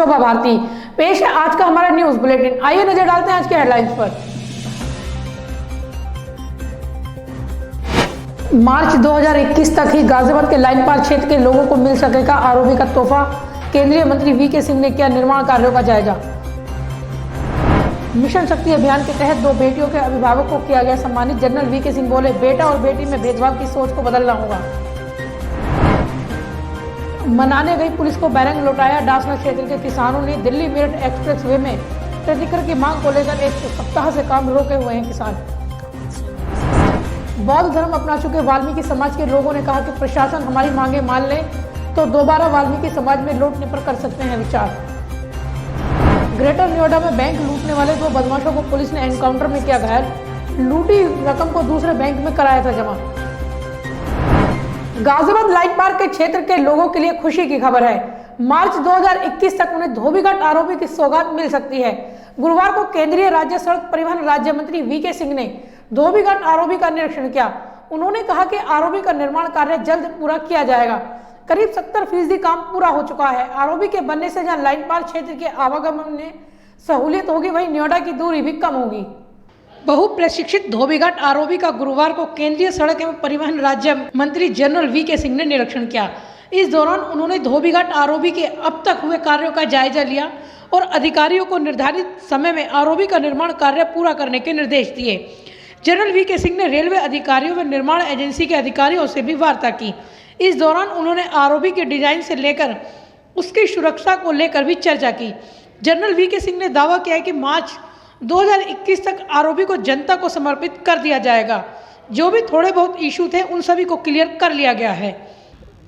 शोभा भारती। पेश है आज का हमारा न्यूज बुलेटिन। आइए नजर डालते हैं आज के हेडलाइंस पर। मार्च 2021 तक ही गाजियाबाद के लाइन पार क्षेत्र के लोगों को मिल सकेगा आरओबी का तोहफा। केंद्रीय मंत्री वीके सिंह ने किया निर्माण कार्यों का जायजा। मिशन शक्ति अभियान के तहत 2 बेटियों के अभिभावक को किया गया सम्मानित। जनरल वीके सिंह बोले, बेटा और बेटी में भेदभाव की सोच को बदलना होगा। मनाने गई पुलिस को बैरंग लौटाया। डासना क्षेत्र के किसानों ने दिल्ली मेरठ एक्सप्रेस वे में प्रतिकर की मांग को लेकर 1 सप्ताह से काम रोके हुए हैं किसान। बौद्ध धर्म अपना चुके वाल्मीकि समाज के लोगों ने कहा कि प्रशासन हमारी मांगे मान ले तो दोबारा वाल्मीकि समाज में लौटने पर कर सकते हैं विचार। ग्रेटर नोएडा में बैंक लूटने वाले 2 बदमाशों को पुलिस ने एनकाउंटर में किया घायल। लूटी रकम को दूसरे बैंक में कराया था जमा। गाजियाबाद लाइन पार के क्षेत्र के लोगों के लिए खुशी की खबर है। मार्च 2021 तक उन्हें धोबीघाट आरओबी की सौगात मिल सकती है। गुरुवार को केंद्रीय राज्य सड़क परिवहन राज्य मंत्री वीके सिंह ने धोबीघाट आरओबी का निरीक्षण किया। उन्होंने कहा कि आरओबी का निर्माण कार्य जल्द पूरा किया जाएगा। करीब 70% काम पूरा हो चुका है। आरओबी के बनने से जहां लाइन पार क्षेत्र के आवागमन में सहूलियत होगी, वहीं नोएडा की दूरी भी कम होगी। बहुप्रशिक्षित धोबीघाट आरओबी का गुरुवार को केंद्रीय सड़क एवं परिवहन राज्य मंत्री जनरल वीके सिंह ने निरीक्षण किया। इस दौरान उन्होंने धोबीघाट आरओबी के अब तक हुए कार्यों का जायजा लिया और अधिकारियों को निर्धारित समय में आरओबी का निर्माण कार्य पूरा करने के निर्देश दिए। जनरल वीके सिंह ने रेलवे अधिकारियों व निर्माण एजेंसी के अधिकारियों से भी वार्ता की। इस दौरान उन्होंने आरओबी के डिजाइन से लेकर उसकी सुरक्षा को लेकर भी चर्चा की। जनरल वीके सिंह ने दावा किया कि मार्च 2021 तक आरओबी को जनता को समर्पित कर दिया जाएगा। जो भी थोड़े बहुत इशू थे उन सभी को क्लियर कर लिया गया है।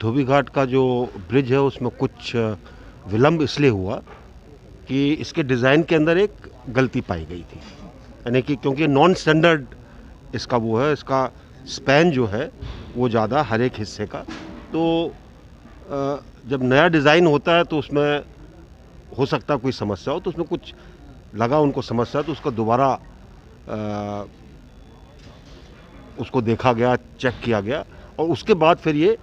धोबीघाट का जो ब्रिज है उसमें कुछ विलंब इसलिए हुआ कि इसके डिज़ाइन के अंदर एक गलती पाई गई थी, यानी कि क्योंकि नॉन स्टैंडर्ड इसका वो है, इसका स्पैन जो है वो ज़्यादा हर एक हिस्से का। तो जब नया डिज़ाइन होता है तो उसमें हो सकता है कोई समस्या हो, तो उसमें कुछ लगा उनको समस्या, तो उसका दोबारा उसको देखा गया, चेक किया गया और उसके बाद फिर ये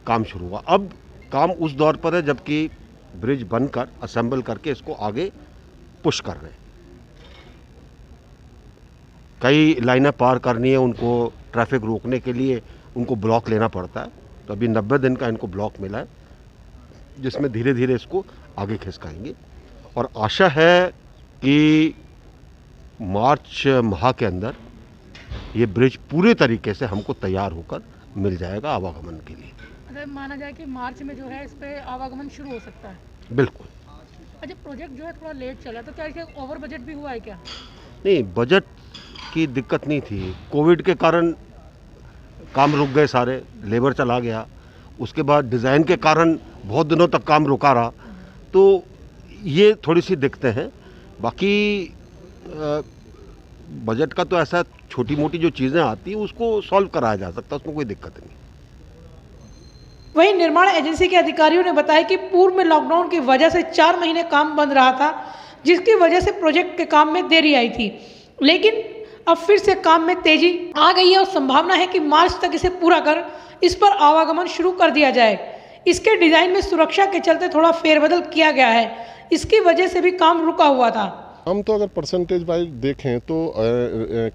काम शुरू हुआ। अब काम उस दौर पर है जबकि ब्रिज बनकर असेंबल करके इसको आगे पुश कर रहे हैं। कई लाइनें पार करनी है, उनको ट्रैफिक रोकने के लिए उनको ब्लॉक लेना पड़ता है। तो अभी 90 दिन का इनको ब्लॉक मिला है, जिसमें धीरे धीरे इसको आगे खिसकाएंगे और आशा है कि मार्च माह के अंदर ये ब्रिज पूरे तरीके से हमको तैयार होकर मिल जाएगा आवागमन के लिए। अगर माना जाए कि मार्च में जो है इस पे आवागमन शुरू हो सकता है? बिल्कुल। अच्छा, प्रोजेक्ट जो है थोड़ा लेट चला, तो क्या इसके ओवर बजट भी हुआ है क्या? नहीं, बजट की दिक्कत नहीं थी। कोविड के कारण काम रुक गए सारे, लेबर चला गया, उसके बाद डिज़ाइन के कारण बहुत दिनों तक काम रुका रहा, तो ये थोड़ी सी दिक्कतें हैं। बाकी बजट का तो ऐसा छोटी मोटी जो चीज़ें आती हैं उसको सॉल्व कराया जा सकता है, उसमें कोई दिक्कत नहीं। वहीं निर्माण एजेंसी के अधिकारियों ने बताया कि पूर्व में लॉकडाउन की वजह से 4 महीने काम बंद रहा था, जिसकी वजह से प्रोजेक्ट के काम में देरी आई थी। लेकिन अब फिर से काम में तेजी आ गई है और संभावना है कि मार्च तक इसे पूरा कर इस पर आवागमन शुरू कर दिया जाए। इसके डिजाइन में सुरक्षा के चलते थोड़ा फेरबदल किया गया है, इसकी वजह से भी काम रुका हुआ था। हम तो अगर परसेंटेज वाइज देखें तो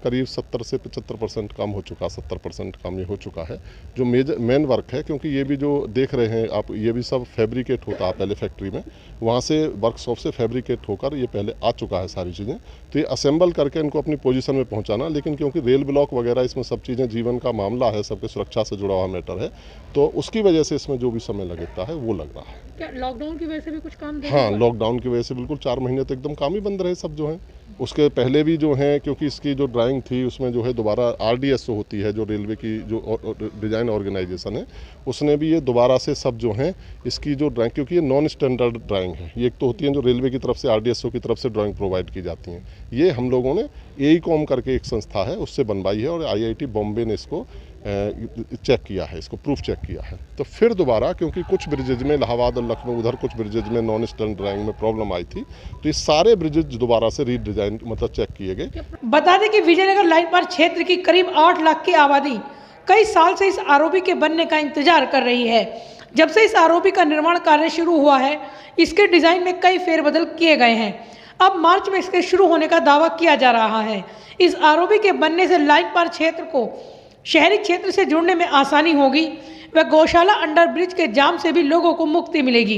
करीब 70 से 75% काम हो चुका, 70% काम ये हो चुका है। जो मेन वर्क है, क्योंकि ये भी जो देख रहे हैं आप, ये भी सब फैब्रिकेट होता है पहले फैक्ट्री में, वहाँ से वर्कशॉप से फैब्रिकेट होकर ये पहले आ चुका है सारी चीज़ें। तो ये असेंबल करके इनको अपनी पोजीशन में पहुँचाना, लेकिन क्योंकि रेल ब्लॉक वगैरह इसमें सब चीज़ें जीवन का मामला है, सबके सुरक्षा से जुड़ा हुआ मैटर है, तो उसकी वजह से इसमें जो भी समय लगता है वो लग रहा है। क्या लॉकडाउन की वजह से भी कुछ काम? हाँ, लॉकडाउन की वजह से बिल्कुल 4 महीने तो एकदम काम ही बंद रहे सब जो है। उसके पहले भी जो है, क्योंकि इसकी जो ड्राइंग थी उसमें जो है दोबारा RDSO होती है, जो रेलवे की जो डिज़ाइन ऑर्गेनाइजेशन है, उसने भी ये दोबारा से सब जो है इसकी जो ड्राइंग, क्योंकि ये नॉन स्टैंडर्ड ड्राइंग है, ये एक तो होती है जो रेलवे की तरफ से RDSO की तरफ से ड्राइंग प्रोवाइड की जाती हैं, ये हम लोगों ने AECOM करके एक संस्था है उससे बनवाई है और IIT बॉम्बे ने इसको चेक किया है, इसको प्रूफ चेक किया है। तो फिर दोबारा, क्योंकि कुछ ब्रिजेज में इलाहाबाद और लखनऊ उधर कुछ ब्रिजेज में नॉन स्टैंडर्ड ड्राइंग में प्रॉब्लम आई थी, तो ये सारे ब्रिजेज दोबारा से रीडिजाइन मतलब चेक किए गए। बता दें कि विजयनगर लाइन पार क्षेत्र की करीब 8 लाख की आबादी कई साल से इस आरओबी के बनने का इंतजार कर रही है। जब से इस आरओबी का निर्माण कार्य शुरू हुआ है, इसके डिजाइन में कई फेरबदल किए गए हैं। अब मार्च में इसके शुरू होने का दावा किया जा रहा है। इस आरओबी के बनने से लाइन पार क्षेत्र को शहरी क्षेत्र से जुड़ने में आसानी होगी व गौशाला अंडर ब्रिज के जाम से भी लोगों को मुक्ति मिलेगी।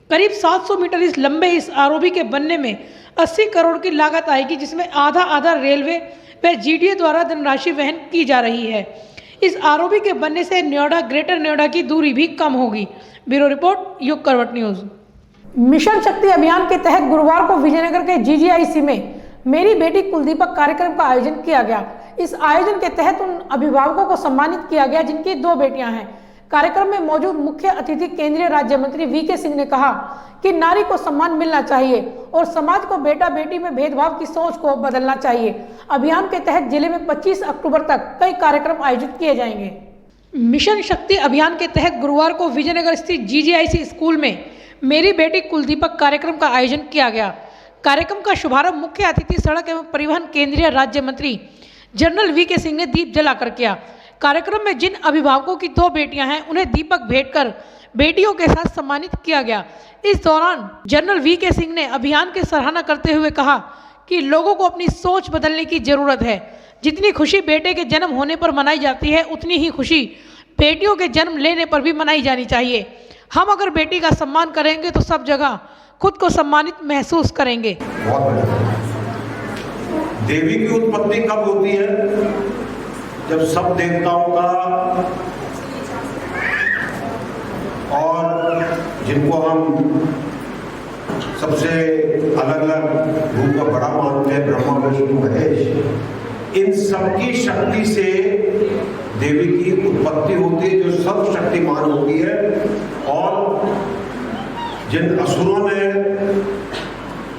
करीब 700 मीटर इस लंबे इस आरओबी के बनने में 80 करोड़ की लागत आएगी, जिसमें आधा रेलवे व जीडीए द्वारा धनराशि वहन की जा रही है। इस आरओबी के बनने से नोएडा ग्रेटर नोएडा की दूरी भी कम होगी। ब्यूरो रिपोर्ट, युग करवट न्यूज। मिशन शक्ति अभियान के तहत गुरुवार को विजयनगर के जीजीआईसी में मेरी बेटी कुलदीपक कार्यक्रम का आयोजन किया गया। इस आयोजन के तहत उन अभिभावकों को सम्मानित किया गया जिनकी 2 बेटियां हैं। कार्यक्रम में मौजूद मुख्य अतिथि केंद्रीय राज्य मंत्री वीके सिंह ने कहा कि नारी को सम्मान मिलना चाहिए और समाज को बेटा बेटी में भेदभाव की सोच को बदलना चाहिए। अभियान के तहत जिले में 25 अक्टूबर तक कई कार्यक्रम आयोजित किए जाएंगे। मिशन शक्ति अभियान के तहत गुरुवार को विजयनगर स्थित जीजीआईसी स्कूल में मेरी बेटी कुलदीपक कार्यक्रम का आयोजन किया गया। कार्यक्रम का शुभारंभ मुख्य अतिथि सड़क एवं परिवहन केंद्रीय राज्य मंत्री जनरल वीके सिंह ने दीप जलाकर किया। कार्यक्रम में जिन अभिभावकों की 2 बेटियां हैं, उन्हें दीपक भेंट कर बेटियों के साथ सम्मानित किया गया। इस दौरान जनरल वीके सिंह ने अभियान की सराहना करते हुए कहा कि लोगों को अपनी सोच बदलने की जरूरत है। जितनी खुशी बेटे के जन्म होने पर मनाई जाती है, उतनी ही खुशी बेटियों के जन्म लेने पर भी मनाई जानी चाहिए। हम अगर बेटी का सम्मान करेंगे तो सब जगह खुद को सम्मानित महसूस करेंगे। देवी की उत्पत्ति कब होती है? जब सब देवताओं का और जिनको हम सबसे अलग अलग रूप का बड़ा मानते हैं, ब्रह्मा विष्णु महेश, इन सबकी शक्ति से देवी की उत्पत्ति होती है, जो सब शक्तिमान होती है। और जिन असुरों ने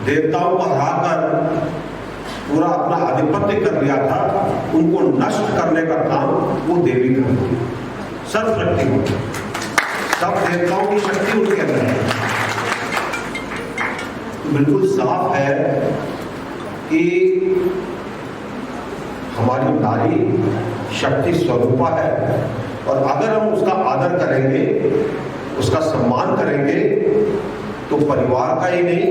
देवताओं को हराकर पूरा अपना आधिपत्य कर लिया था, उनको नष्ट करने का काम वो देवी करती है। सब शक्ति होती है, सब देवताओं की शक्ति उनके अंदर है। बिल्कुल साफ है कि हमारी नारी शक्ति स्वरूपा है, और अगर हम उसका आदर करेंगे, उसका सम्मान करेंगे, तो परिवार का ही नहीं,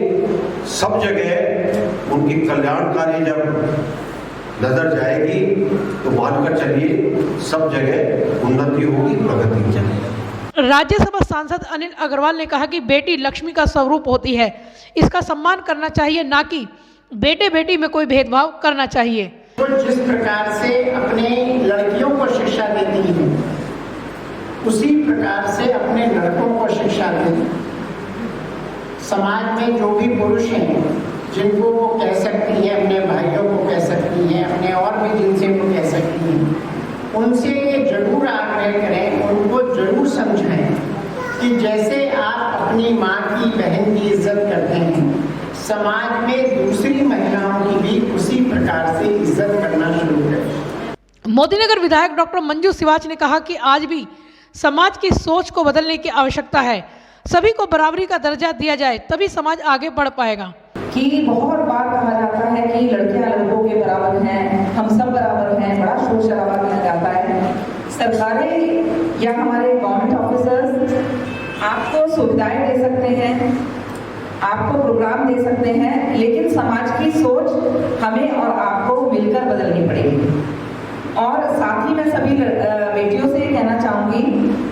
सब जगह उनकी कल्याणकारी जब नजर जाएगी तो मानकर चलिए सब जगह उन्नति होगी, प्रगति चलेगी। राज्यसभा सांसद अनिल अग्रवाल ने कहा कि बेटी लक्ष्मी का स्वरूप होती है, इसका सम्मान करना चाहिए, ना कि बेटे बेटी में कोई भेदभाव करना चाहिए। तो जिस प्रकार से अपने लड़कियों को शिक्षा देती है, उसी प्रकार से अपने लड़कों को शिक्षा देती है। समाज में जो भी पुरुष हैं, जिनको वो कह सकती है, अपने भाइयों को कह सकती हैं, अपने और भी जिनसे वो कह सकती हैं, उनसे ये जरूर आग्रह करें, उनको जरूर समझाएं कि जैसे आप अपनी माँ की, बहन की इज्जत करते हैं, समाज में दूसरी महिलाओं की भी उसी प्रकार से इज्जत करना शुरू करें। मोदीनगर विधायक डॉक्टर मंजू सिवाच ने कहा कि आज भी समाज की सोच को बदलने की आवश्यकता है। सभी को बराबरी का दर्जा दिया जाए, तभी समाज आगे बढ़ पाएगा। कि बहुत बार कहा जाता है कि लड़कियां लड़कों के बराबर हैं, हम सब बराबर हैं, बड़ा शोर शराबा किया जाता है। सरकारें या हमारे गवर्नमेंट ऑफिसर्स आपको सुविधाएं दे सकते हैं, आपको प्रोग्राम दे सकते हैं, लेकिन समाज की सोच हमें और आपको मिलकर बदलनी पड़ेगी। और साथ ही मैं सभी बेटियों से कहना चाहूंगी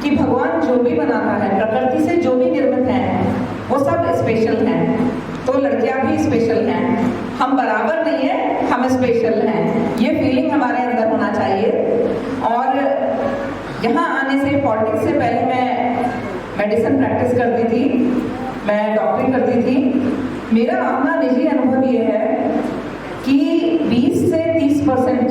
कि भगवान जो भी बनाता है, प्रकृति से जो भी निर्मित है, वो सब स्पेशल हैं, तो लड़कियां भी स्पेशल हैं। हम बराबर नहीं है, हम स्पेशल हैं, ये फीलिंग हमारे अंदर होना चाहिए। और यहाँ आने से, पॉलिटिक्स से पहले मैं मेडिसिन प्रैक्टिस करती थी, मैं डॉक्टरी करती थी। मेरा अपना निजी अनुभव ये है कि 20 से 30%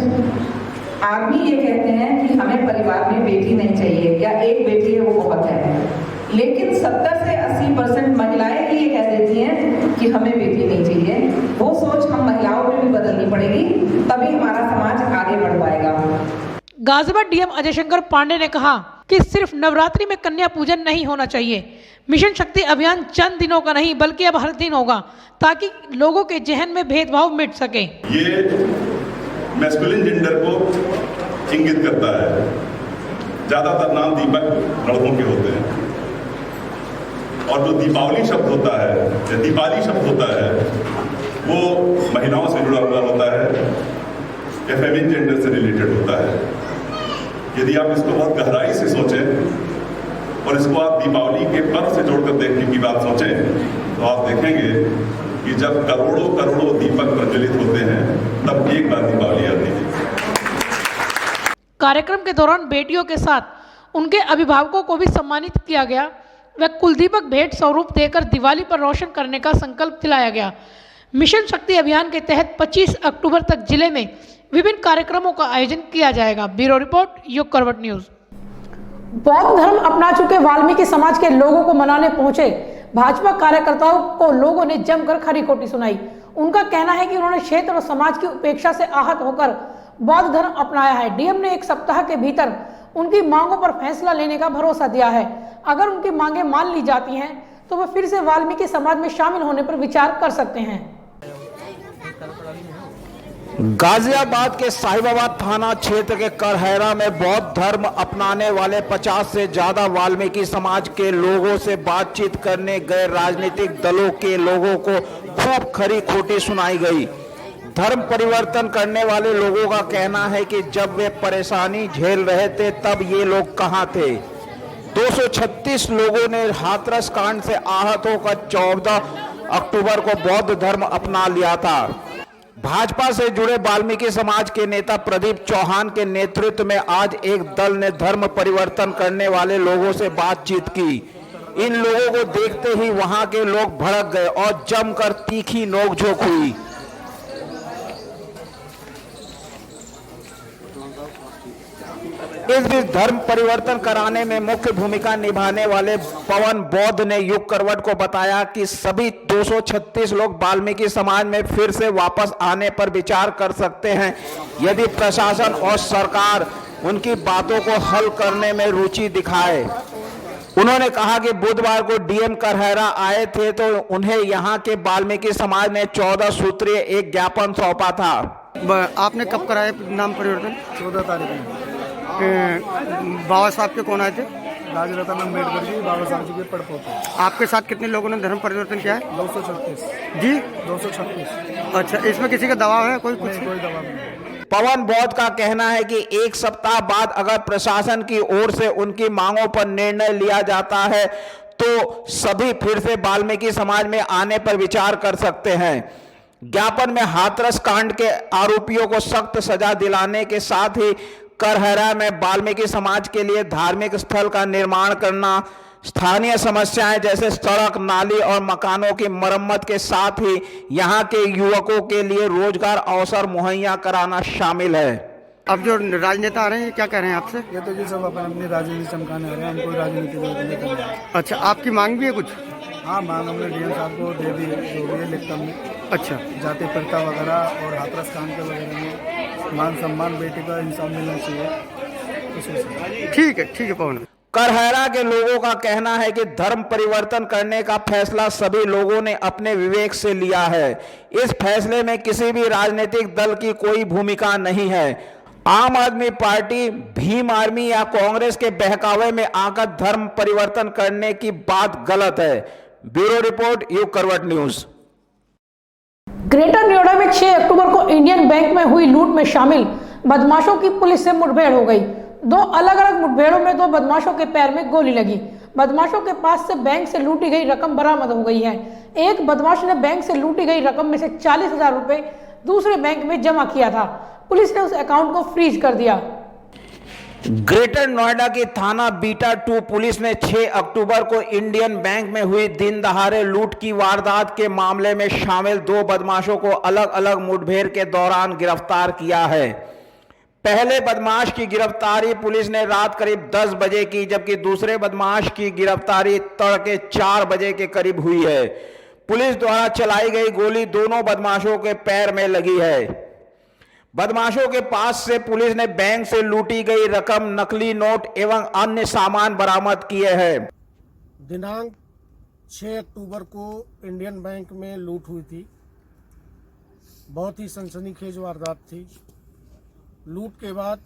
आदमी ये कहते हैं कि हमें परिवार में बेटी नहीं चाहिए, या एक बेटी है वो बहुत है। लेकिन 70 से 80% महिलाएं ये कह देती हैं कि हमें बेटी नहीं चाहिए। वो सोच हम महिलाओं में भी बदलनी पड़ेगी, तभी हमारा समाज आगे बढ़ पाएगा। गाजियाबाद डीएम अजय शंकर पांडे ने कहा कि सिर्फ नवरात्रि में कन्या पूजन नहीं होना चाहिए। मिशन शक्ति अभियान चंद दिनों का नहीं, बल्कि अब हर दिन होगा, ताकि लोगों के जहन में भेदभाव मिट सके। ये मैस्कुलिन जेंडर को इंगित करता है। ज़्यादातर नाम दीपक लड़कों के होते हैं, और जो दीपावली शब्द होता है या दीपाली शब्द होता है वो महिलाओं से जुड़ा हुआ होता है या फेमिनिन जेंडर से रिलेटेड होता है। यदि आप इसको बहुत गहराई से सोचें और इसको आप दीपावली के पर्व से जोड़कर देखने की बात सोचें तो आप देखेंगे कि जब करोड़ों करोड़ों दीपक प्रज्वलित होते हैं तब एक बार दीपावली आती है। कार्यक्रम के दौरान बेटियों के साथ उनके अभिभावकों को भी सम्मानित किया गया व कुलदीपक भेंट स्वरूप देकर दिवाली पर रोशन करने का संकल्प दिलाया गया। मिशन शक्ति अभियान के तहत 25 अक्टूबर तक जिले में विभिन्न कार्यक्रमों का आयोजन किया जाएगा। ब्यूरो रिपोर्ट, युग करवट न्यूज। बौद्ध धर्म अपना चुके वाल्मीकि समाज के लोगों को मनाने पहुंचे भाजपा कार्यकर्ताओं को लोगों ने जमकर खरी खोटी सुनाई। उनका कहना है कि उन्होंने क्षेत्र और समाज की उपेक्षा से आहत होकर बौद्ध धर्म अपनाया है। डीएम ने 1 सप्ताह के भीतर उनकी मांगों पर फैसला लेने का भरोसा दिया है। अगर उनकी मांगें मान ली जाती हैं तो वे फिर से वाल्मीकि समाज में शामिल होने पर विचार कर सकते हैं। गाजियाबाद के साहिबाबाद थाना क्षेत्र के करहरा में बौद्ध धर्म अपनाने वाले 50 से ज्यादा वाल्मीकि समाज के लोगों से बातचीत करने गए राजनीतिक दलों के लोगों को खूब खरी खोटी सुनाई गई। धर्म परिवर्तन करने वाले लोगों का कहना है कि जब वे परेशानी झेल रहे थे तब ये लोग कहां थे। 236 लोगों ने हाथरस कांड से आहत होकर 14 अक्टूबर को बौद्ध धर्म अपना लिया था। भाजपा से जुड़े वाल्मीकि समाज के नेता प्रदीप चौहान के नेतृत्व में आज एक दल ने धर्म परिवर्तन करने वाले लोगों से बातचीत की। इन लोगों को देखते ही वहां के लोग भड़क गए और जमकर तीखी नोकझोंक हुई। इस बीच धर्म परिवर्तन कराने में मुख्य भूमिका निभाने वाले पवन बौद्ध ने युग करवट को बताया कि सभी 236 लोग वाल्मीकि समाज में फिर से वापस आने पर विचार कर सकते हैं यदि प्रशासन और सरकार उनकी बातों को हल करने में रुचि दिखाए। उन्होंने कहा कि बुधवार को डीएम करहरा आए थे तो उन्हें यहाँ के वाल्मीकि समाज ने 14 सूत्रीय एक ज्ञापन सौंपा था। आपने कब कराया नाम परिवर्तन? 14 तारीख में। बाबा साहब के कौन आए थे? राजरतन अम्बेडकर जी, बाबा साहब जी के पड़पोते। आपके साथ कितने लोगों ने धर्म परिवर्तन किया है? 236 जी, 236। अच्छा, इसमें किसी का दबाव है? कोई दबाव नहीं। पवन बौद्ध का कहना है कि 1 सप्ताह बाद अगर प्रशासन की ओर से उनकी मांगों पर निर्णय लिया जाता है तो सभी फिर से वाल्मीकि समाज में आने पर विचार कर सकते हैं। ज्ञापन में हाथरस कांड के आरोपियों को सख्त सजा दिलाने के साथ ही करहरा में वाल्मीकि समाज के लिए धार्मिक स्थल का निर्माण करना, स्थानीय समस्याएं जैसे सड़क, नाली और मकानों की मरम्मत के साथ ही यहां के युवकों के लिए रोजगार अवसर मुहैया कराना शामिल है। अब जो राजनेता आ रहे हैं क्या कह रहे हैं आपसे? ये तो जी सब अपनी राजनीति चमकाने आ रहे हैं, हम कोई राजनीति नहीं कर रहे हैं। अच्छा, आपकी मांग भी है कुछ? हाँ, मांग हमने डीएम साहब को दे दी, जो भी है लिखता हमने। अच्छा, जाति प्रथा वगैरह और हाथरस कांड के वगैरह में मान सम्मान, बेटी का इंसाफ मिलना चाहिए। ठीक है पवन। करहरा के लोगों का कहना है कि धर्म परिवर्तन करने का फैसला सभी लोगों ने अपने विवेक से लिया है। इस फैसले में किसी भी राजनीतिक दल की कोई भूमिका नहीं है। आम आदमी पार्टी, भीम आर्मी या कांग्रेस के बहकावे में आकर धर्म परिवर्तन करने की बात गलत है। ब्यूरो रिपोर्ट, युग करवट न्यूज। ग्रेटर नोएडा में 6 अक्टूबर को इंडियन बैंक में हुई लूट में शामिल बदमाशों की पुलिस से मुठभेड़ हो गई। 2 अलग अलग मुठभेड़ों में 2 बदमाशों के पैर में गोली लगी। बदमाशों के पास से बैंक से लूटी गई रकम बरामद हो गई है। एक बदमाश ने बैंक से लूटी गई रकम में से 40,000 रुपए दूसरे बैंक में जमा किया था। पुलिस ने उस अकाउंट को फ्रीज कर दिया। ग्रेटर नोएडा की थाना बीटा 2 पुलिस ने 6 अक्टूबर को इंडियन बैंक में हुई दिन दहाड़े लूट की वारदात के मामले में शामिल 2 बदमाशों को अलग अलग मुठभेड़ के दौरान गिरफ्तार किया है। पहले बदमाश की गिरफ्तारी पुलिस ने रात करीब 10 बजे की, जबकि दूसरे बदमाश की गिरफ्तारी तड़के 4 बजे के करीब हुई है। पुलिस द्वारा चलाई गई गोली दोनों बदमाशों के पैर में लगी है। बदमाशों के पास से पुलिस ने बैंक से लूटी गई रकम, नकली नोट एवं अन्य सामान बरामद किए हैं। दिनांक 6 अक्टूबर को इंडियन बैंक में लूट हुई थी। बहुत ही सनसनीखेज वारदात थी। लूट के बाद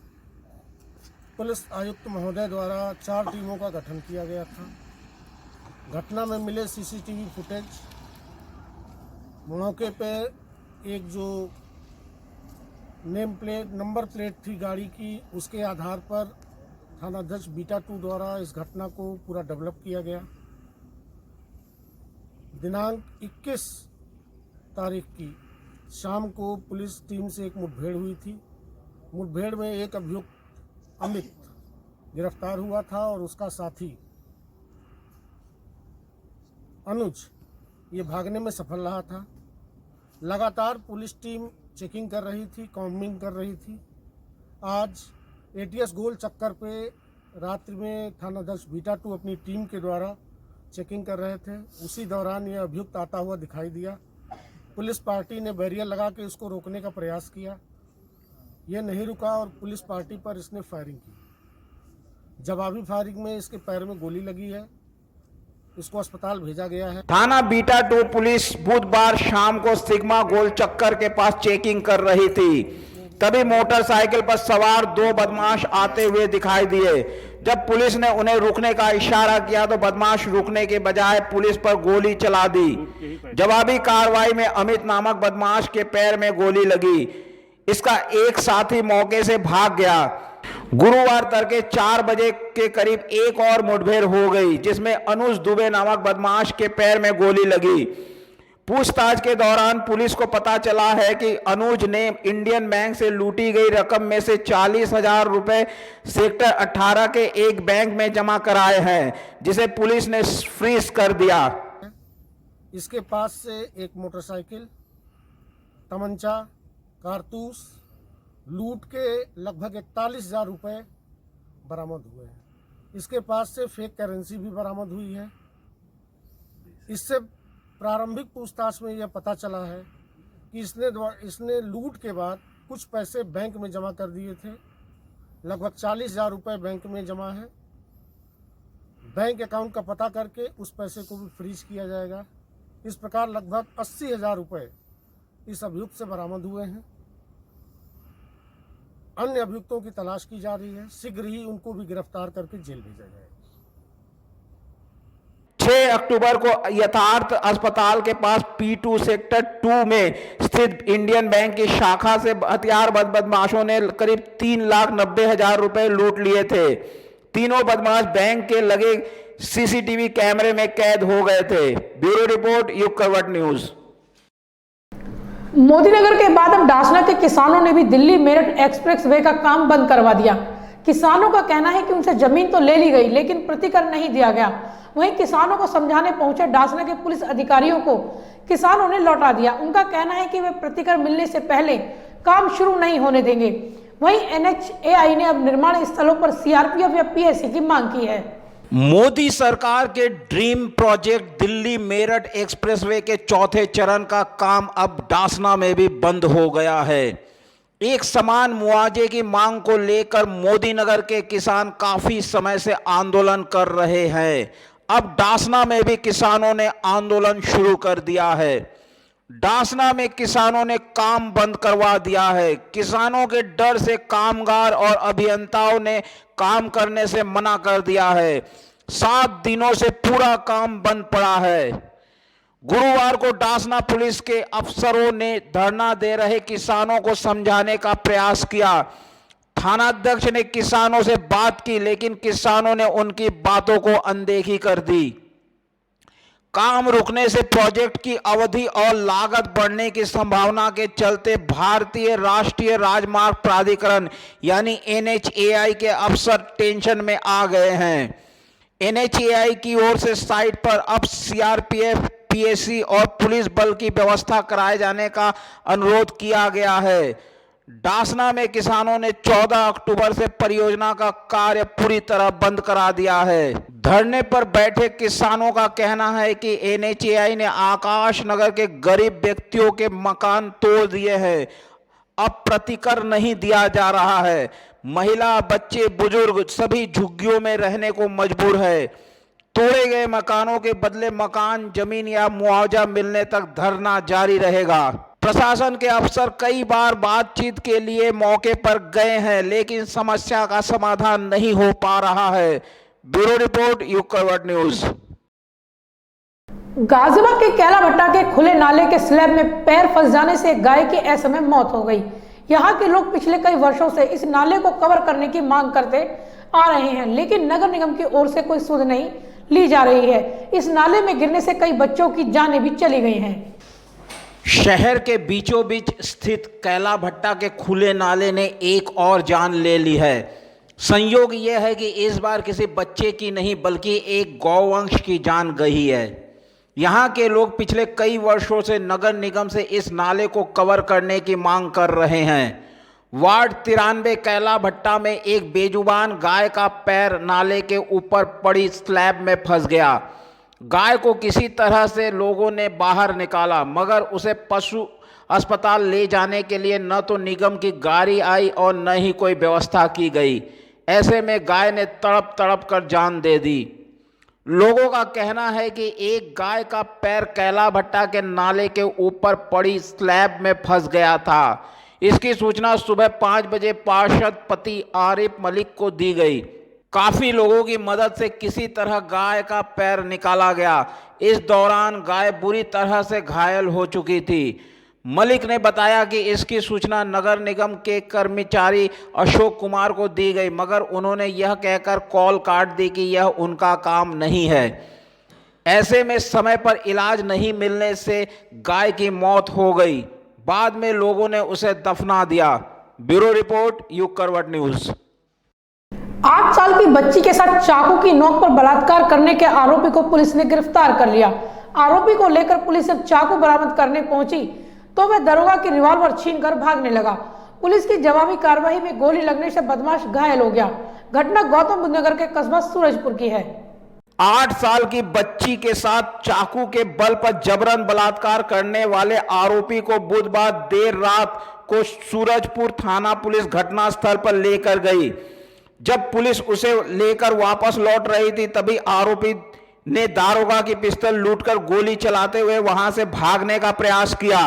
पुलिस आयुक्त महोदय द्वारा 4 टीमों का गठन किया गया था। घटना में मिले सीसीटीवी फुटेज, मौके पे एक जो नंबर प्लेट थी गाड़ी की, उसके आधार पर थानाध्यक्ष बीटा 2 द्वारा इस घटना को पूरा डेवलप किया गया। दिनांक 21 तारीख की शाम को पुलिस टीम से एक मुठभेड़ हुई थी। मुठभेड़ में एक अभियुक्त अमित गिरफ्तार हुआ था और उसका साथी अनुज ये भागने में सफल रहा था। लगातार पुलिस टीम चेकिंग कर रही थी, कॉम्बिंग कर रही थी। आज एटीएस गोल चक्कर पे रात्रि में थानाध्यक्ष बीटा 2 अपनी टीम के द्वारा चेकिंग कर रहे थे। उसी दौरान यह अभियुक्त आता हुआ दिखाई दिया। पुलिस पार्टी ने बैरियर लगा के इसको रोकने का प्रयास किया, यह नहीं रुका और पुलिस पार्टी पर इसने फायरिंग की। जवाबी फायरिंग में इसके पैर में गोली लगी है, इसको अस्पताल भेजा गया है। थाना बीटा 2 पुलिस बुधवार शाम को सिग्मा गोल चक्कर के पास चेकिंग कर रही थी, तभी मोटरसाइकिल पर सवार 2 बदमाश आते हुए दिखाई दिए। जब पुलिस ने उन्हें रुकने का इशारा किया तो बदमाश रुकने के बजाय पुलिस पर गोली चला दी। जवाबी कार्रवाई में अमित नामक बदमाश के पैर में गोली लगी। इसका एक साथी मौके से भाग गया। गुरुवार तड़के 4 बजे के करीब एक और मुठभेड़ हो गई, जिसमें अनुज दुबे नामक बदमाश के पैर में गोली लगी। पूछताछ के दौरान पुलिस को पता चला है कि अनुज ने इंडियन बैंक से लूटी गई रकम में से 40,000 रुपए सेक्टर 18 के एक बैंक में जमा कराए हैं, जिसे पुलिस ने फ्रीज कर दिया। इसके पास से एक मोटरसाइकिल, तमंचा, कारतूस, लूट के लगभग 41,000 रुपए बरामद हुए हैं। इसके पास से फेक करेंसी भी बरामद हुई है। इससे प्रारंभिक पूछताछ में यह पता चला है कि इसने लूट के बाद कुछ पैसे बैंक में जमा कर दिए थे। लगभग 40,000 रुपये बैंक में जमा है। बैंक अकाउंट का पता करके उस पैसे को भी फ्रीज किया जाएगा। इस प्रकार लगभग 80,000 रुपये इस अभियुक्त से बरामद हुए हैं। अन्य अभियुक्तों की तलाश की जा रही है। शीघ्र ही उनको भी गिरफ्तार करके जेल भेजा जाएगा। 6 अक्टूबर को यथार्थ अस्पताल के पास P2 सेक्टर 2 में स्थित इंडियन बैंक की शाखा से हथियारबंद बदमाशों ने करीब 3,90,000 रुपए लूट लिए थे। तीनों बदमाश बैंक के लगे सीसीटीवी कैमरे में कैद हो गए थे। ब्यूरो रिपोर्ट, युग करवट न्यूज। मोदीनगर के बाद अब डासना के किसानों ने भी दिल्ली मेरठ एक्सप्रेस वे का काम बंद करवा दिया। किसानों का कहना है कि उनसे जमीन तो ले ली गई, लेकिन प्रतिकर नहीं दिया गया। वहीं किसानों को समझाने पहुंचे डासना के पुलिस अधिकारियों को किसानों ने लौटा दिया। उनका कहना है कि वे प्रतिकर मिलने से पहले काम शुरू नहीं होने देंगे। वहीं NHAI ने अब निर्माण स्थलों पर CRPF या PSC की मांग की है। मोदी सरकार के dream project Delhi Meerut expressway के चौथे चरण का काम अब डासना में भी बंद हो गया है। एक समान मुआवजे की मांग को लेकर मोदीनगर के किसान काफी समय से आंदोलन कर रहे हैं। अब डासना में भी किसानों ने आंदोलन शुरू कर दिया है। डासना में किसानों ने काम बंद करवा दिया है। किसानों के डर से कामगार और अभियंताओं ने काम करने से मना कर दिया है। 7 दिनों से पूरा काम बंद पड़ा है। गुरुवार को डासना पुलिस के अफसरों ने धरना दे रहे किसानों को समझाने का प्रयास किया। थानाध्यक्ष ने किसानों से बात की, लेकिन किसानों ने उनकी बातों को अनदेखी कर दी। काम रुकने से प्रोजेक्ट की अवधि और लागत बढ़ने की संभावना के चलते भारतीय राष्ट्रीय राजमार्ग प्राधिकरण यानी NHAI के अफसर टेंशन में आ गए हैं। NHAI की ओर से साइट पर अब CRPF, PSC और पुलिस बल की व्यवस्था कराए जाने का अनुरोध किया गया है। डासना में किसानों ने 14 अक्टूबर से परियोजना का कार्य पूरी तरह बंद करा दिया है। धरने पर बैठे किसानों का कहना है कि NHAI ने आकाश नगर के गरीब व्यक्तियों के मकान तोड़ दिए हैं। अब प्रतिकर नहीं दिया जा रहा है। महिला, बच्चे, बुजुर्ग सभी झुग्गियों में रहने को मजबूर है। तोड़े गए मकानों के बदले मकान, जमीन या मुआवजा मिलने तक धरना जारी रहेगा। प्रशासन के अफसर कई बार बातचीत के लिए मौके पर गए हैं, लेकिन समस्या का समाधान नहीं हो पा रहा है। ब्यूरो रिपोर्ट, युग करवट न्यूज। गाजियाबाद के कैला भट्टा के खुले नाले के स्लैब में पैर फंस जाने से एक गाय की असमय मौत हो गई। यहाँ के लोग पिछले कई वर्षों से इस नाले को कवर करने की मांग करते आ रहे हैं, लेकिन नगर निगम की ओर से कोई सुध नहीं ली जा रही है। इस नाले में गिरने से कई बच्चों की जानें भी चली गई हैं। शहर के बीचों बीच स्थित कैला भट्टा के खुले नाले ने एक और जान ले ली है। संयोग यह है कि इस बार किसी बच्चे की नहीं बल्कि एक गौवंश की जान गई है। यहाँ के लोग पिछले कई वर्षों से नगर निगम से इस नाले को कवर करने की मांग कर रहे हैं। वार्ड 93 कैला भट्टा में एक बेजुबान गाय का पैर नाले के ऊपर पड़ी स्लैब में फंस गया। गाय को किसी तरह से लोगों ने बाहर निकाला, मगर उसे पशु अस्पताल ले जाने के लिए न तो निगम की गाड़ी आई और न ही कोई व्यवस्था की गई। ऐसे में गाय ने तड़प तड़प कर जान दे दी। लोगों का कहना है कि एक गाय का पैर कैला भट्टा के नाले के ऊपर पड़ी स्लैब में फंस गया था। इसकी सूचना सुबह 5 बजे पार्षद पति आरिफ मलिक को दी गई। काफी लोगों की मदद से किसी तरह गाय का पैर निकाला गया। इस दौरान गाय बुरी तरह से घायल हो चुकी थी। मलिक ने बताया कि इसकी सूचना नगर निगम के कर्मचारी अशोक कुमार को दी गई, मगर उन्होंने यह कहकर कॉल काट दी कि यह उनका काम नहीं है। ऐसे में समय पर इलाज नहीं मिलने से गाय की मौत हो गई। बाद में लोगों ने उसे दफना दिया। ब्यूरो रिपोर्ट, युग करवट न्यूज। 8 साल की बच्ची के साथ चाकू की नोक पर बलात्कार करने के आरोपी को पुलिस ने गिरफ्तार कर लिया। आरोपी को लेकर पुलिस जब चाकू बरामद करने पहुंची तो वह दरोगा की रिवॉल्वर छीनकर भागने लगा। पुलिस की जवाबी कार्रवाई में गोली लगने से बदमाश घायल हो गया। घटना गौतम बुद्ध नगर के कस्बा सूरजपुर की है। 8 साल की बच्ची के साथ चाकू के बल पर जबरन बलात्कार करने वाले आरोपी को बुधवार देर रात को सूरजपुर थाना पुलिस घटनास्थल पर लेकर गई। जब पुलिस उसे लेकर वापस लौट रही थी तभी आरोपी ने दारोगा की पिस्तौल लूटकर गोली चलाते हुए वहां से भागने का प्रयास किया।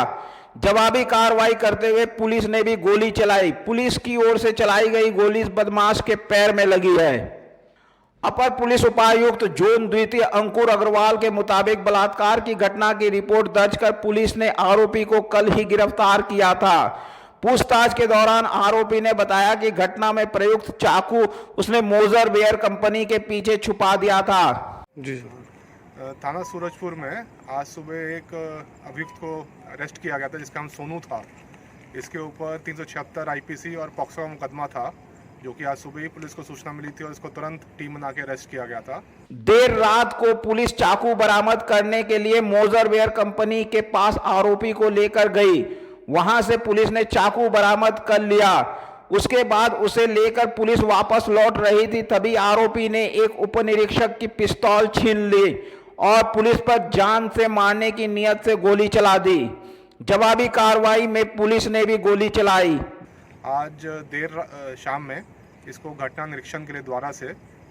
जवाबी कार्रवाई करते हुए पुलिस ने भी गोली चलाई। पुलिस की ओर से चलाई गई गोली बदमाश के पैर में लगी है। अपर पुलिस उपायुक्त जोन द्वितीय अंकुर अग्रवाल के मुताबिक बलात्कार की घटना की रिपोर्ट दर्ज कर पुलिस ने आरोपी को कल ही गिरफ्तार किया था। पूछताछ के दौरान आरोपी ने बताया कि घटना में प्रयुक्त चाकू उसने मोजर वेयर कंपनी के पीछे छुपा दिया था। जी थाना सूरजपुर में आज सुबह एक अभियुक्त को अरेस्ट किया गया था जिसका नाम सोनू था। इसके ऊपर 376 आईपीसी और पॉक्सो का मुकदमा था, जो कि आज सुबह ही पुलिस को सूचना मिली थी और इसको तुरंत टीम बना के अरेस्ट किया गया था। देर रात को पुलिस चाकू बरामद करने के लिए मोजर वेयर कंपनी के पास आरोपी को लेकर गई। वहां से पुलिस ने चाकू बरामद कर लिया। उसके बाद उसे लेकर पुलिस वापस लौट रही थी तभी आरोपी ने एक उपनिरीक्षक की पिस्तौल छीन ली और पुलिस पर जान से मारने की नियत से गोली चला दी। जवाबी कार्रवाई में पुलिस ने भी गोली चलाई। आज देर शाम में इसको घटना निरीक्षण के लिए द्वारा से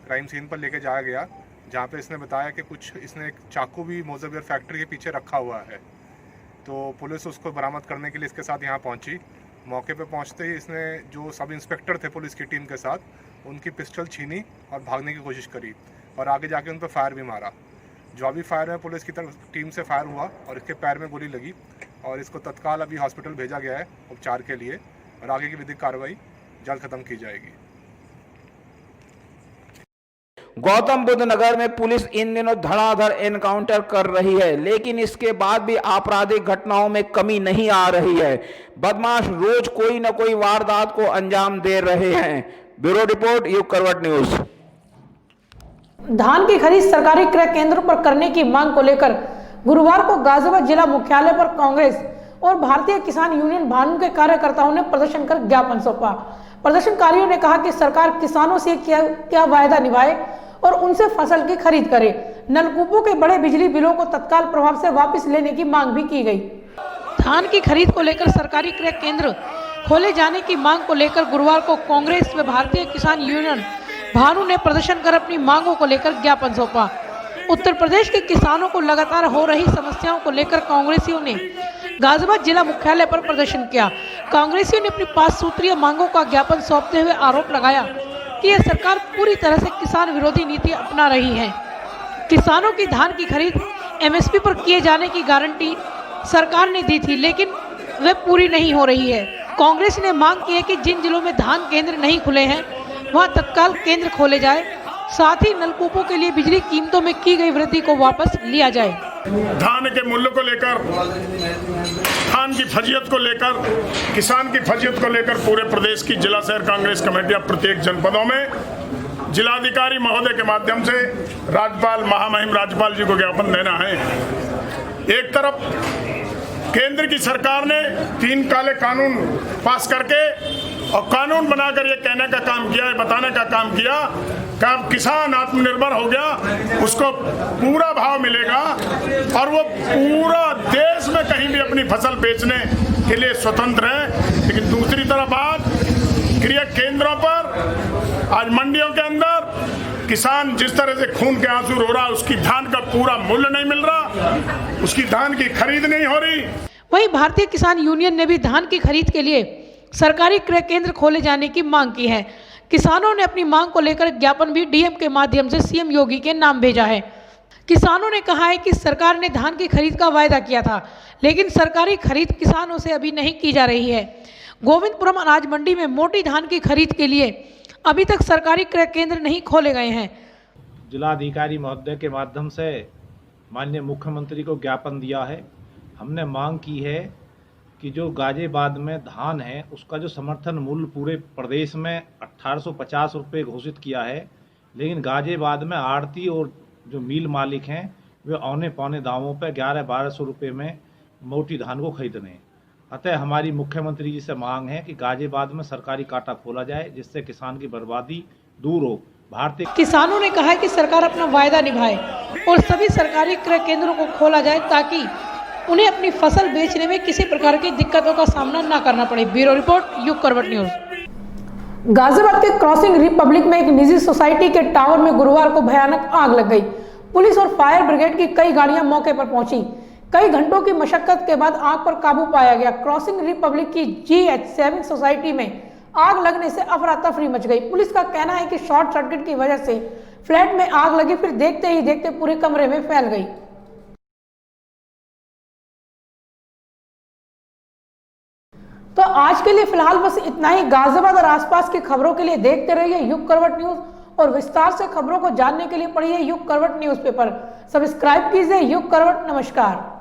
क्राइम सीन पर लेके जाया गया, जहां पे इसने बताया कि इसने एक चाकू भी मोजर वेयर फैक्ट्री के पीछे रखा हुआ है। तो पुलिस उसको बरामद करने के लिए इसके साथ यहाँ पहुंची। मौके पे पहुंचते ही इसने जो सब इंस्पेक्टर थे पुलिस की टीम के साथ, उनकी पिस्टल छीनी और भागने की कोशिश करी और आगे जाके उन पर फायर भी मारा। जवाबी फायर में पुलिस की तरफ टीम से फायर हुआ और इसके पैर में गोली लगी और इसको तत्काल अभी हॉस्पिटल भेजा गया है उपचार के लिए और आगे की विधिक कार्रवाई जल्द खत्म की जाएगी। गौतम बुद्ध नगर में पुलिस इन दिनों धड़ाधड़ एनकाउंटर कर रही है, लेकिन इसके बाद भी आपराधिक घटनाओं में कमी नहीं आ रही है। बदमाश रोज कोई न कोई वारदात को अंजाम दे रहे हैं। ब्यूरो रिपोर्ट, युग करवट न्यूज। धान की खरीद सरकारी क्रय केंद्रों पर करने की मांग को लेकर गुरुवार को गाजियाबाद जिला मुख्यालय पर कांग्रेस और भारतीय किसान यूनियन भानु के कार्यकर्ताओं ने प्रदर्शन कर ज्ञापन सौंपा। प्रदर्शनकारियों ने कहा कि सरकार किसानों से क्या वायदा निभाए और उनसे फसल की खरीद करे। नलकूपों के बड़े बिजली बिलों को तत्काल प्रभाव से वापस लेने की मांग भी की गई। धान की खरीद को लेकर सरकारी क्रय केंद्र खोले जाने की मांग को लेकर गुरुवार को कांग्रेस व भारतीय किसान यूनियन भानु ने प्रदर्शन कर अपनी मांगों को लेकर ज्ञापन सौंपा। उत्तर प्रदेश के किसानों को लगातार हो रही समस्याओं को लेकर कांग्रेसियों ने गाजियाबाद जिला मुख्यालय पर प्रदर्शन किया। कांग्रेसियों ने अपनी 5 सूत्रीय मांगों का ज्ञापन सौंपते हुए आरोप लगाया कि यह सरकार पूरी तरह से किसान विरोधी नीति अपना रही है। किसानों की धान की खरीद एमएसपी पर किए जाने की गारंटी सरकार ने दी थी, लेकिन वह पूरी नहीं हो रही है। कांग्रेस ने मांग की है कि जिन जिलों में धान केंद्र नहीं खुले हैं वहां तत्काल केंद्र खोले जाए, साथ ही नलकूपों के लिए बिजली कीमतों में की गई वृद्धि को वापस लिया जाए। धान के मूल्य को लेकर, धान की फजीयत को लेकर, किसान की फजीयत को लेकर पूरे प्रदेश की जिला शहर कांग्रेस कमेटियां प्रत्येक जनपदों में जिलाधिकारी महोदय के माध्यम से राज्यपाल, महामहिम राज्यपाल जी को ज्ञापन देना है। एक तरफ केंद्र की सरकार ने 3 काले कानून पास करके और कानून बनाकर ये कहने का काम किया है, बताने का काम किया कि अब किसान आत्मनिर्भर हो गया, उसको पूरा भाव मिलेगा और वो पूरा देश में कहीं भी अपनी फसल बेचने के लिए स्वतंत्र है। लेकिन दूसरी तरफ आज क्रय केंद्रों पर, आज मंडियों के अंदर किसान जिस तरह से खून के आंसू रो रहा, उसकी धान का पूरा मूल्य नहीं मिल रहा, उसकी धान की खरीद नहीं हो रही। वहीं भारतीय किसान यूनियन ने भी धान की खरीद के लिए सरकारी क्रय केंद्र खोले जाने की मांग की है। किसानों ने अपनी मांग को लेकर ज्ञापन भी डीएम के माध्यम से सीएम योगी के नाम भेजा है। किसानों ने कहा है कि सरकार ने धान की खरीद का वायदा किया था, लेकिन सरकारी खरीद किसानों से अभी नहीं की जा रही है। गोविंदपुरम अनाज मंडी में मोटी धान की खरीद के लिए अभी तक सरकारी क्रय केंद्र नहीं खोले गए हैं। जिलाधिकारी महोदय के माध्यम से माननीय मुख्यमंत्री को ज्ञापन दिया है। हमने मांग की है कि जो गाजियाबाद में धान है उसका जो समर्थन मूल्य पूरे प्रदेश में 1850 रुपये घोषित किया है, लेकिन गाजियाबाद में आड़ती और जो मिल मालिक हैं वे औने पौने दामों पर 1100-1200 रुपये में मोटी धान को खरीद रहे हैं। अतः हमारी मुख्यमंत्री जी से मांग है कि गाजियाबाद में सरकारी काटा खोला जाए, जिससे किसान की बर्बादी दूर हो। भारतीय किसानों ने कहा है कि सरकार अपना वायदा निभाए और सभी सरकारी क्रय केंद्रों को खोला जाए ताकि उन्हें अपनी फसल बेचने में किसी प्रकार की दिक्कतों का सामना न करना पड़े। ब्यूरो रिपोर्ट, युग करवट न्यूज। गाजियाबाद के क्रॉसिंग रिपब्लिक में एक निजी सोसाइटी के टावर में गुरुवार को भयानक आग लग गई। पुलिस और फायर ब्रिगेड की कई गाड़ियां मौके पर पहुंची। कई घंटों की मशक्कत के बाद आग पर काबू पाया गया। क्रॉसिंग रिपब्लिक की GH7 सोसाइटी में आग लगने से अफरा तफरी मच गई। पुलिस का कहना है कि शॉर्ट सर्किट की वजह से फ्लैट में आग लगी, फिर देखते ही देखते पूरे कमरे में फैल गई। तो आज के लिए फिलहाल बस इतना ही। गाजियाबाद और आसपास की खबरों के लिए देखते रहिए युग करवट न्यूज और विस्तार से खबरों को जानने के लिए पढ़िए युग करवट न्यूज़पेपर। सब्सक्राइब कीजिए युग करवट। नमस्कार।